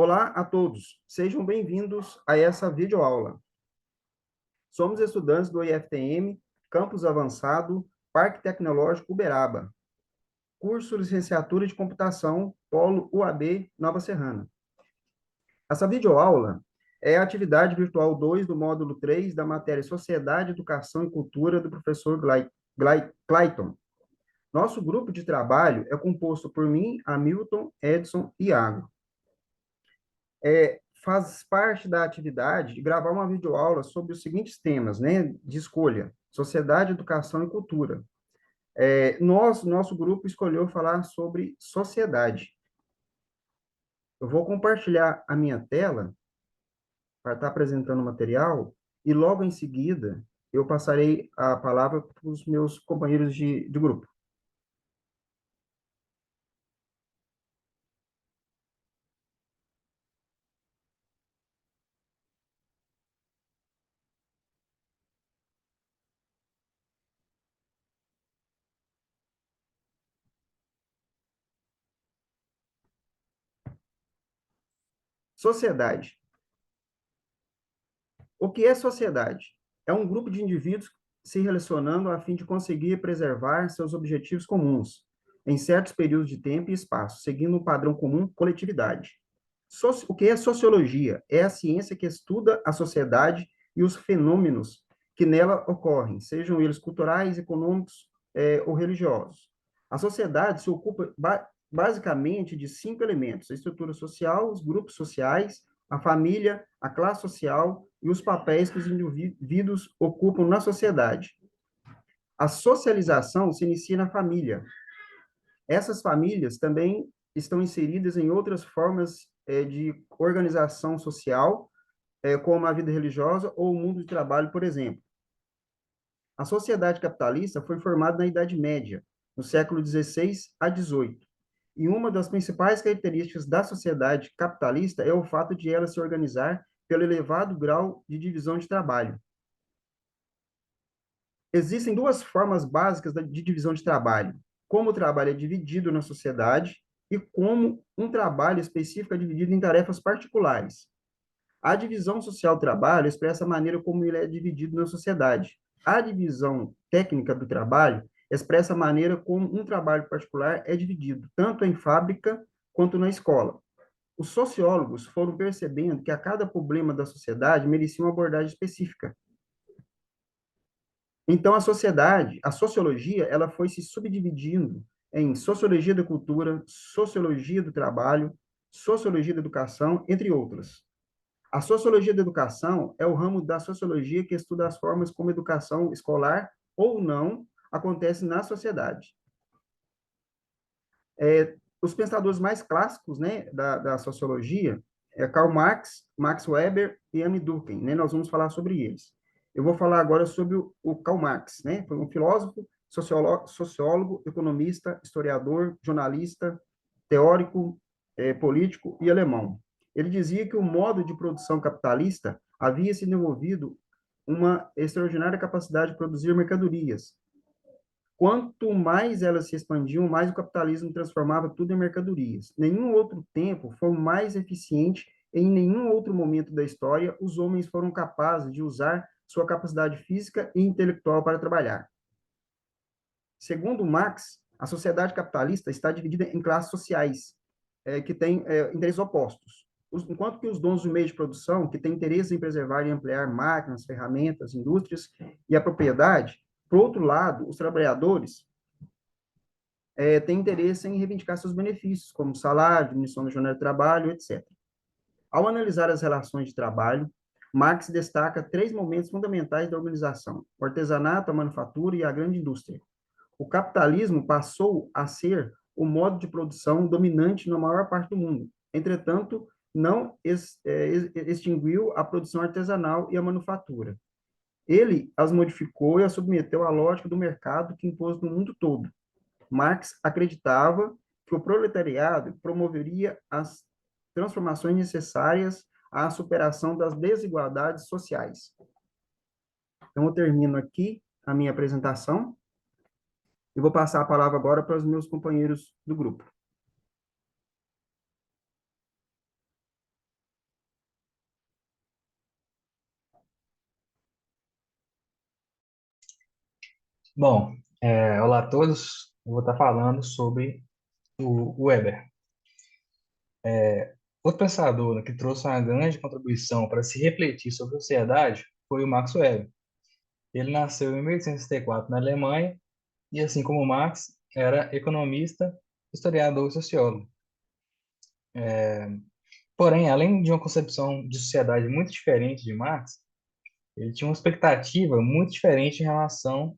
Olá a todos, sejam bem-vindos a essa videoaula. Somos estudantes do IFTM, Campus Avançado, Parque Tecnológico Uberaba, curso Licenciatura de Computação, Polo UAB Nova Serrana. Essa videoaula é a atividade virtual 2 do módulo 3 da matéria Sociedade, Educação e Cultura do professor Clayton. Nosso grupo de trabalho é composto por mim, Hamilton, Edson e Iago. Faz parte da atividade de gravar uma videoaula sobre os seguintes temas, né, de escolha: sociedade, educação e cultura. Nosso grupo escolheu falar sobre sociedade. Eu vou compartilhar a minha tela para estar apresentando o material e logo em seguida eu passarei a palavra para os meus companheiros de grupo. Sociedade. O que é sociedade? É um grupo de indivíduos se relacionando a fim de conseguir preservar seus objetivos comuns, em certos períodos de tempo e espaço, seguindo um padrão comum, coletividade. O que é sociologia? É a ciência que estuda a sociedade e os fenômenos que nela ocorrem, sejam eles culturais, econômicos, ou religiosos. A sociedade se ocupa basicamente de 5 elementos: a estrutura social, os grupos sociais, a família, a classe social e os papéis que os indivíduos ocupam na sociedade. A socialização se inicia na família. Essas famílias também estão inseridas em outras formas de organização social, como a vida religiosa ou o mundo de trabalho, por exemplo. A sociedade capitalista foi formada na Idade Média, no século XVI a XVIII. E uma das principais características da sociedade capitalista é o fato de ela se organizar pelo elevado grau de divisão de trabalho. Existem duas formas básicas de divisão de trabalho: como o trabalho é dividido na sociedade e como um trabalho específico é dividido em tarefas particulares. A divisão social do trabalho expressa a maneira como ele é dividido na sociedade. A divisão técnica do trabalho expressa a maneira como um trabalho particular é dividido, tanto em fábrica quanto na escola. Os sociólogos foram percebendo que a cada problema da sociedade merecia uma abordagem específica. Então, a sociologia, ela foi se subdividindo em sociologia da cultura, sociologia do trabalho, sociologia da educação, entre outras. A sociologia da educação é o ramo da sociologia que estuda as formas como a educação escolar ou não acontece na sociedade. Os pensadores mais clássicos, né, da sociologia é Karl Marx, Max Weber e Anne Durkheim, né? Nós vamos falar sobre eles. Eu vou falar agora sobre o Karl Marx, né? Foi um filósofo, sociólogo, economista, historiador, jornalista, teórico, político e alemão. Ele dizia que o modo de produção capitalista havia se desenvolvido uma extraordinária capacidade de produzir mercadorias. Quanto mais elas se expandiam, mais o capitalismo transformava tudo em mercadorias. Nenhum outro tempo foi mais eficiente, em nenhum outro momento da história os homens foram capazes de usar sua capacidade física e intelectual para trabalhar. Segundo Marx, a sociedade capitalista está dividida em classes sociais, que têm interesses opostos. Enquanto que os donos do meio de produção, que têm interesse em preservar e ampliar máquinas, ferramentas, indústrias e a propriedade, por outro lado, os trabalhadores têm interesse em reivindicar seus benefícios, como salário, diminuição da jornada de trabalho, etc. Ao analisar as relações de trabalho, Marx destaca 3 momentos fundamentais da organização: o artesanato, a manufatura e a grande indústria. O capitalismo passou a ser o modo de produção dominante na maior parte do mundo. Entretanto, não extinguiu a produção artesanal e a manufatura. Ele as modificou e as submeteu à lógica do mercado que impôs no mundo todo. Marx acreditava que o proletariado promoveria as transformações necessárias à superação das desigualdades sociais. Então, eu termino aqui a minha apresentação e vou passar a palavra agora para os meus companheiros do grupo. Bom, olá a todos. Eu vou estar falando sobre o Weber. Outro pensador, né, que trouxe uma grande contribuição para se refletir sobre a sociedade foi o Max Weber. Ele nasceu em 1864 na Alemanha e, assim como Marx, era economista, historiador e sociólogo. Porém, além de uma concepção de sociedade muito diferente de Marx, ele tinha uma expectativa muito diferente em relação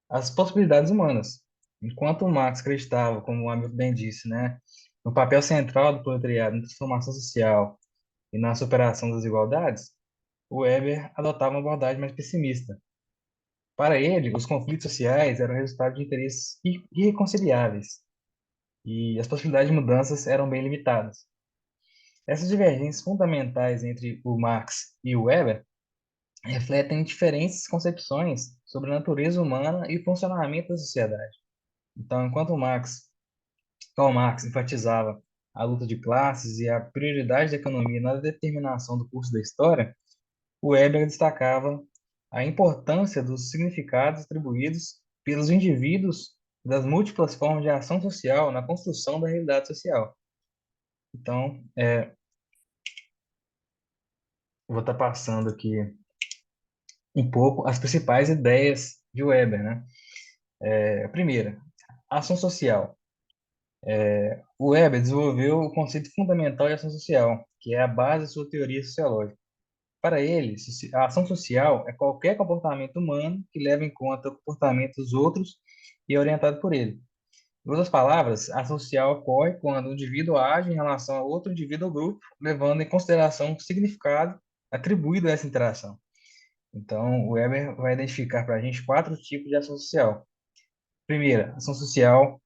às possibilidades humanas. Enquanto Marx acreditava, como o amigo bem disse, né, no papel central do proletariado na transformação social e na superação das desigualdades, o Weber adotava uma abordagem mais pessimista. Para ele, os conflitos sociais eram resultado de interesses irreconciliáveis e as possibilidades de mudanças eram bem limitadas. Essas divergências fundamentais entre o Marx e o Weber refletem diferentes concepções sobre a natureza humana e o funcionamento da sociedade. Então, enquanto Karl Marx enfatizava a luta de classes e a prioridade da economia na determinação do curso da história, o Weber destacava a importância dos significados atribuídos pelos indivíduos das múltiplas formas de ação social na construção da realidade social. Então, eu vou estar passando aqui um pouco as principais ideias de Weber, né? A primeira, ação social. O Weber desenvolveu o conceito fundamental de ação social, que é a base da sua teoria sociológica. Para ele, a ação social é qualquer comportamento humano que leva em conta o comportamento dos outros e é orientado por ele. Em outras palavras, a ação social ocorre quando o indivíduo age em relação a outro indivíduo ou grupo, levando em consideração o significado atribuído a essa interação. Então, o Weber vai identificar para a gente quatro tipos de ação social. Primeira, ação social,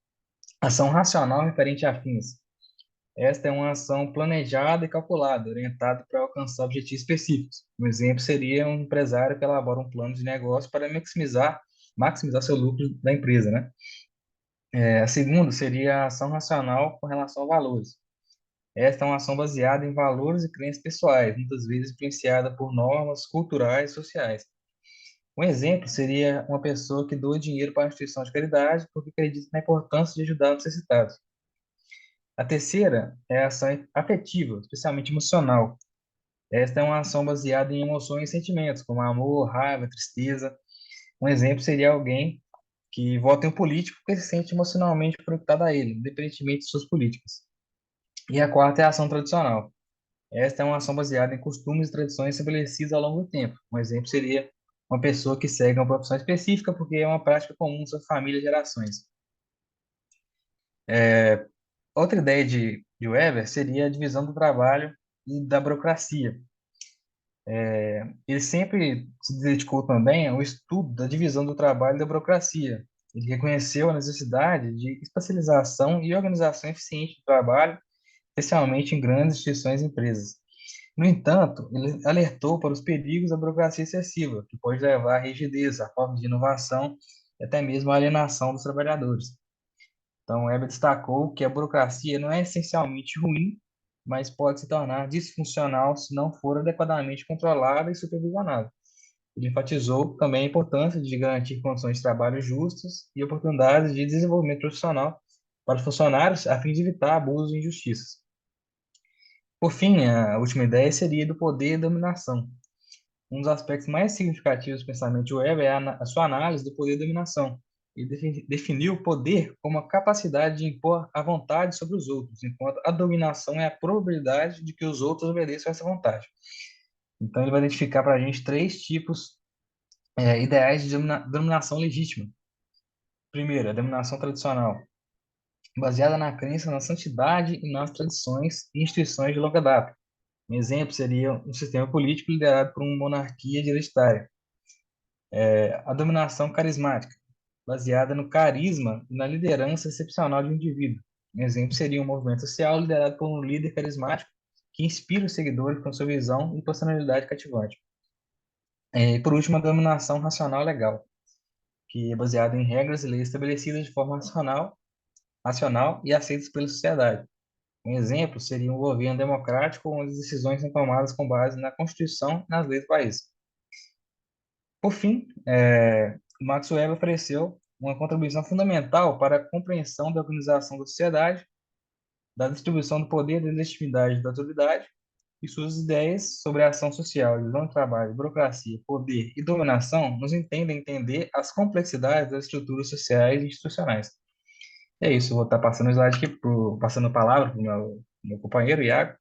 ação racional referente a fins. Esta é uma ação planejada e calculada, orientada para alcançar objetivos específicos. Um exemplo seria um empresário que elabora um plano de negócio para maximizar seu lucro da empresa, né? A segunda seria a ação racional com relação a valores. Esta é uma ação baseada em valores e crenças pessoais, muitas vezes influenciada por normas culturais e sociais. Um exemplo seria uma pessoa que doa dinheiro para uma instituição de caridade porque acredita na importância de ajudar os necessitados. A terceira é a ação afetiva, especialmente emocional. Esta é uma ação baseada em emoções e sentimentos, como amor, raiva, tristeza. Um exemplo seria alguém que vota em um político porque se sente emocionalmente conectado a ele, independentemente de suas políticas. E a quarta é a ação tradicional. Esta é uma ação baseada em costumes e tradições estabelecidos ao longo do tempo. Um exemplo seria uma pessoa que segue uma profissão específica porque é uma prática comum em sua família e gerações. Outra ideia de Weber seria a divisão do trabalho e da burocracia. Ele sempre se dedicou também ao estudo da divisão do trabalho e da burocracia. Ele reconheceu a necessidade de especialização e organização eficiente do trabalho, especialmente em grandes instituições e empresas. No entanto, ele alertou para os perigos da burocracia excessiva, que pode levar à rigidez, à falta de inovação e até mesmo à alienação dos trabalhadores. Então, Weber destacou que a burocracia não é essencialmente ruim, mas pode se tornar disfuncional se não for adequadamente controlada e supervisionada. Ele enfatizou também a importância de garantir condições de trabalho justas e oportunidades de desenvolvimento profissional para os funcionários, a fim de evitar abusos e injustiças. Por fim, a última ideia seria do poder e dominação. Um dos aspectos mais significativos do pensamento de Weber é a sua análise do poder e dominação. Ele definiu o poder como a capacidade de impor a vontade sobre os outros, enquanto a dominação é a probabilidade de que os outros obedeçam a essa vontade. Então, ele vai identificar para a gente três tipos ideais de dominação legítima. Primeiro, a dominação tradicional, baseada na crença na santidade e nas tradições e instituições de longa data. Um exemplo seria um sistema político liderado por uma monarquia hereditária. A dominação carismática, baseada no carisma e na liderança excepcional de um indivíduo. Um exemplo seria um movimento social liderado por um líder carismático que inspira os seguidores com sua visão e personalidade cativante. E por último, a dominação racional legal, que é baseada em regras e leis estabelecidas de forma racional e aceitas pela sociedade. Um exemplo seria um governo democrático onde as decisões são tomadas com base na Constituição e nas leis do país. Por fim, Max Weber ofereceu uma contribuição fundamental para a compreensão da organização da sociedade, da distribuição do poder e da legitimidade da autoridade, e suas ideias sobre a ação social, divisão do trabalho, burocracia, poder e dominação nos entendem entender as complexidades das estruturas sociais e institucionais. É isso, eu vou estar passando o slide aqui, passando a palavra para o meu companheiro, Iago,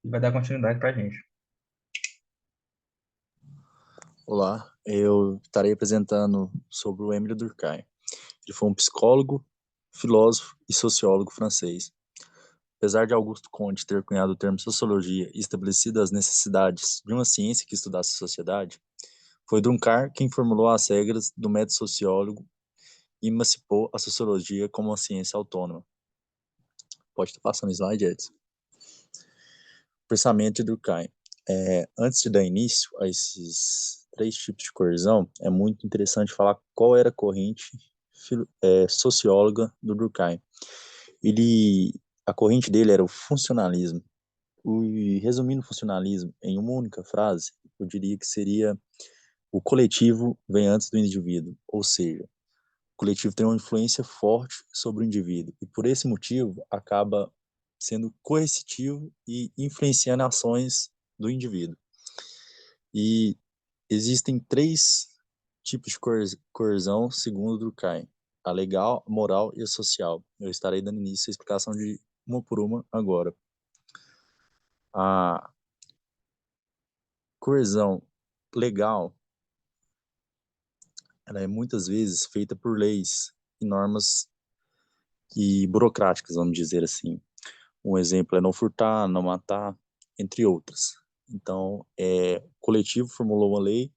e vai dar continuidade para a gente. Olá, eu estarei apresentando sobre o Émile Durkheim. Ele foi um psicólogo, filósofo e sociólogo francês. Apesar de Auguste Comte ter cunhado o termo sociologia e estabelecido as necessidades de uma ciência que estudasse a sociedade, foi Durkheim quem formulou as regras do método sociólogo e emancipou a sociologia como uma ciência autônoma. Pode estar passando o slide, Edson. Pensamento de Durkheim. Antes de dar início a esses três tipos de coerção, é muito interessante falar qual era a corrente socióloga do Durkheim. A corrente dele era o funcionalismo. Resumindo o funcionalismo em uma única frase, eu diria que seria: o coletivo vem antes do indivíduo, ou seja, o coletivo tem uma influência forte sobre o indivíduo e por esse motivo acaba sendo coercitivo e influenciando ações do indivíduo. E existem três tipos de coerção segundo Durkheim: a legal, a moral e a social. Eu estarei dando início à explicação de uma por uma agora. A coerção legal, ela é muitas vezes feita por leis e normas e burocráticas, vamos dizer assim. Um exemplo é não furtar, não matar, entre outras. Então, o coletivo formulou uma lei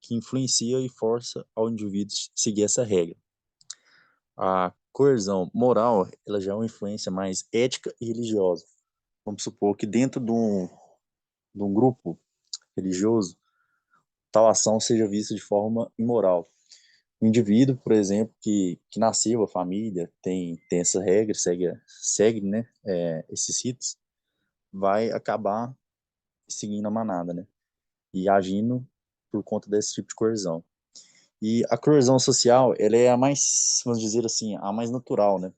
que influencia e força ao indivíduo seguir essa regra. A coerção moral, ela já é uma influência mais ética e religiosa. Vamos supor que dentro de um grupo religioso, tal ação seja vista de forma imoral. O indivíduo, por exemplo, que nasceu, a família, tem essa regra, segue né, esses ritos, vai acabar seguindo a manada, né? E agindo por conta desse tipo de coerção. E a coerção social, ela é a mais, vamos dizer assim, a mais natural, né?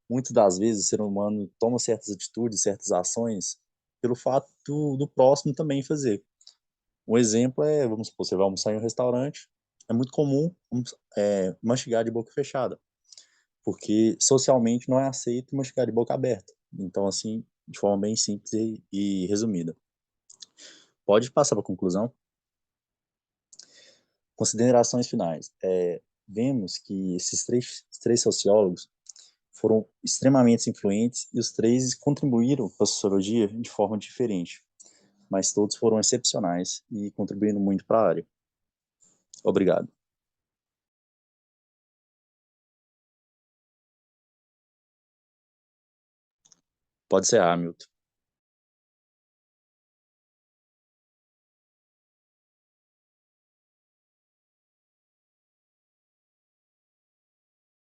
Muitas das vezes o ser humano toma certas atitudes, certas ações, pelo fato do próximo também fazer. Um exemplo é, vamos supor, você vai almoçar em um restaurante, é muito comum mastigar de boca fechada, porque socialmente não é aceito mastigar de boca aberta. Então, assim, de forma bem simples e resumida. Pode passar para a conclusão? Considerações finais. Vemos que esses três sociólogos foram extremamente influentes e os três contribuíram para a sociologia de forma diferente, mas todos foram excepcionais e contribuindo muito para a área. Obrigado. Pode ser, Hamilton.